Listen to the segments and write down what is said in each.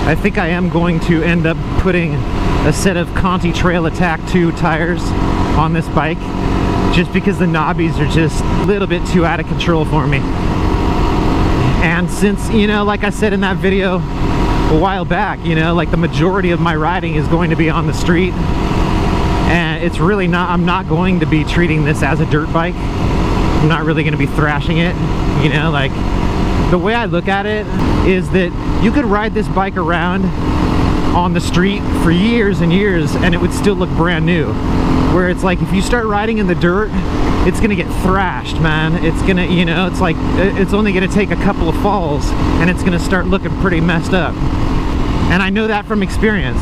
I think I am going to end up putting a set of Conti Trail Attack 2 tires on this bike, just because the knobbies are just a little bit too out of control for me. And since, you know, like I said in that video a while back, you know, like the majority of my riding is going to be on the street, and it's really not, I'm not going to be treating this as a dirt bike. I'm not really going to be thrashing it, you know, like the way I look at it is that you could ride this bike around on the street for years and years and it would still look brand new. Where it's like if you start riding in the dirt, it's gonna get thrashed, man. It's gonna, you know, it's like it's only gonna take a couple of falls and it's gonna start looking pretty messed up. And I know that from experience,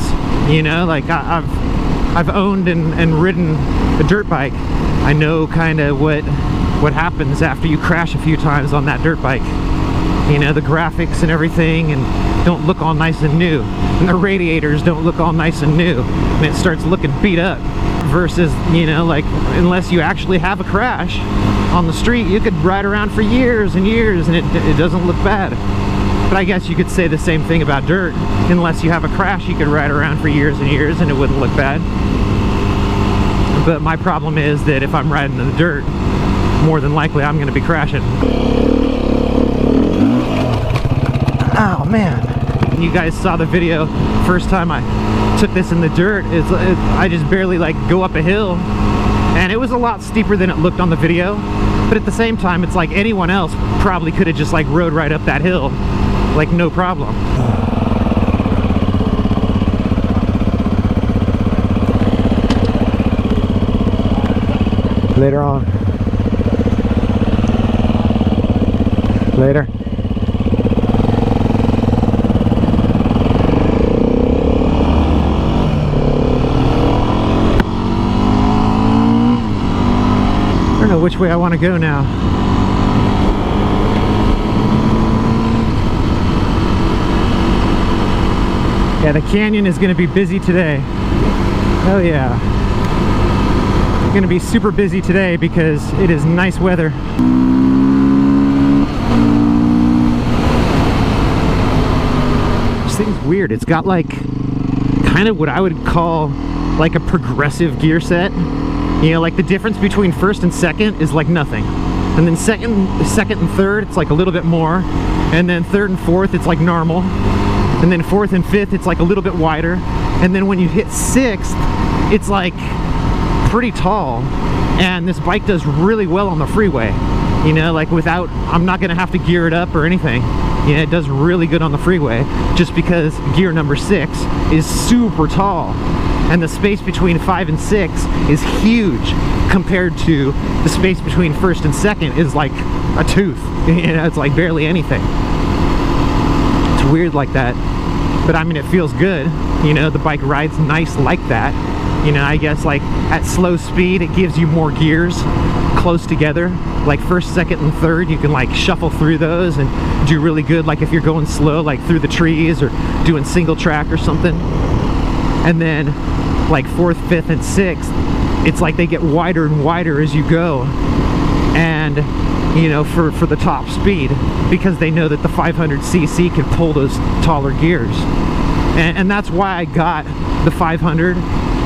you know, like I've owned and ridden a dirt bike. I know kind of what happens after you crash a few times on that dirt bike. You know, the graphics and everything and don't look all nice and new, and the radiators don't look all nice and new, and it starts looking beat up. Versus, you know, like unless you actually have a crash on the street, you could ride around for years and years and it doesn't look bad. But I guess you could say the same thing about dirt. Unless you have a crash, you could ride around for years and years and it wouldn't look bad. But my problem is that if I'm riding in the dirt, more than likely I'm going to be crashing. Oh man, you guys saw the video first time I took this in the dirt. I just barely like go up a hill, and it was a lot steeper than it looked on the video, but at the same time it's like anyone else probably could have just like rode right up that hill like no problem. Later on. Later. I don't know which way I want to go now. Yeah, the canyon is going to be busy today. Oh yeah. It's going to be super busy today because it is nice weather. This thing's weird. It's got like kind of what I would call like a progressive gear set. You know, like the difference between first and second is like nothing. And then second and third, it's like a little bit more. And then third and fourth, it's like normal. And then fourth and fifth, it's like a little bit wider. And then when you hit sixth, it's like pretty tall. And this bike does really well on the freeway. You know, like without, I'm not gonna have to gear it up or anything. Yeah, it does really good on the freeway just because gear number 6 is super tall. And the space between 5 and 6 is huge compared to the space between first and second is like a tooth. You know, it's like barely anything. It's weird like that. But I mean, it feels good. You know, the bike rides nice like that. You know, I guess like at slow speed, it gives you more gears close together. Like first, second, and third, you can like shuffle through those and do really good. Like if you're going slow, like through the trees or doing single track or something. And then like 4th, 5th, and 6th, it's like they get wider and wider as you go. And, you know, for the top speed, because they know that the 500cc can pull those taller gears. And that's why I got the 500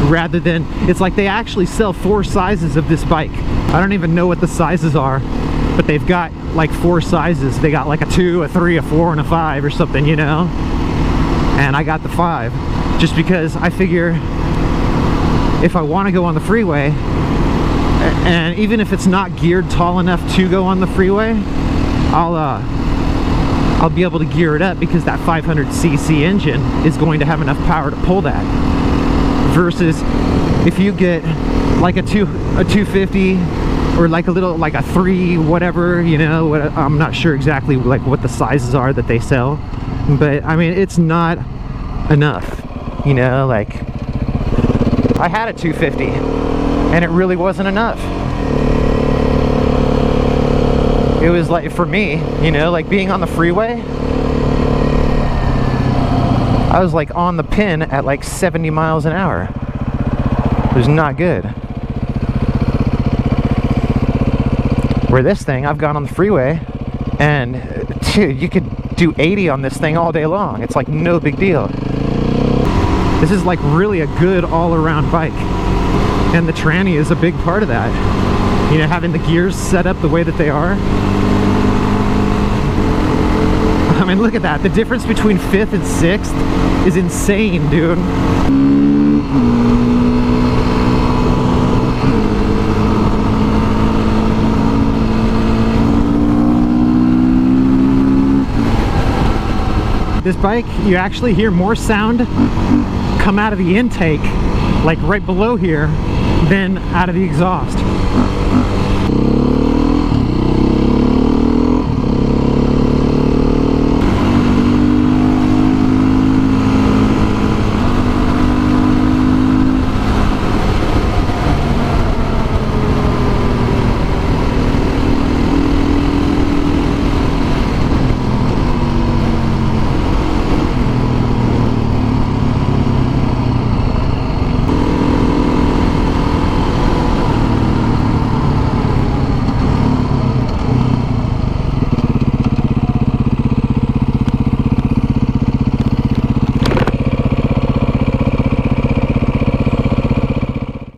rather than, it's like they actually sell 4 sizes of this bike. I don't even know what the sizes are, but they've got like 4 sizes. They got like a 2, a 3, a 4, and a 5 or something, you know? And I got the 5 just because I figure if I want to go on the freeway, and even if it's not geared tall enough to go on the freeway, I'll be able to gear it up because that 500cc engine is going to have enough power to pull that. Versus if you get like a 250 or like a little, like a 3 whatever, you know, what, I'm not sure exactly like what the sizes are that they sell, but I mean, it's not enough, you know. Like I had a 250 and it really wasn't enough. It was like, for me, you know, like being on the freeway, I was like on the pin at like 70 miles an hour. It was not good. Where this thing, I've gone on the freeway and dude, you could do 80 on this thing all day long. It's like no big deal. This is like really a good all-around bike. And the tranny is a big part of that. You know, having the gears set up the way that they are. I mean, look at that. The difference between 5th and 6th is insane, dude. This bike, you actually hear more sound come out of the intake, like right below here, than out of the exhaust.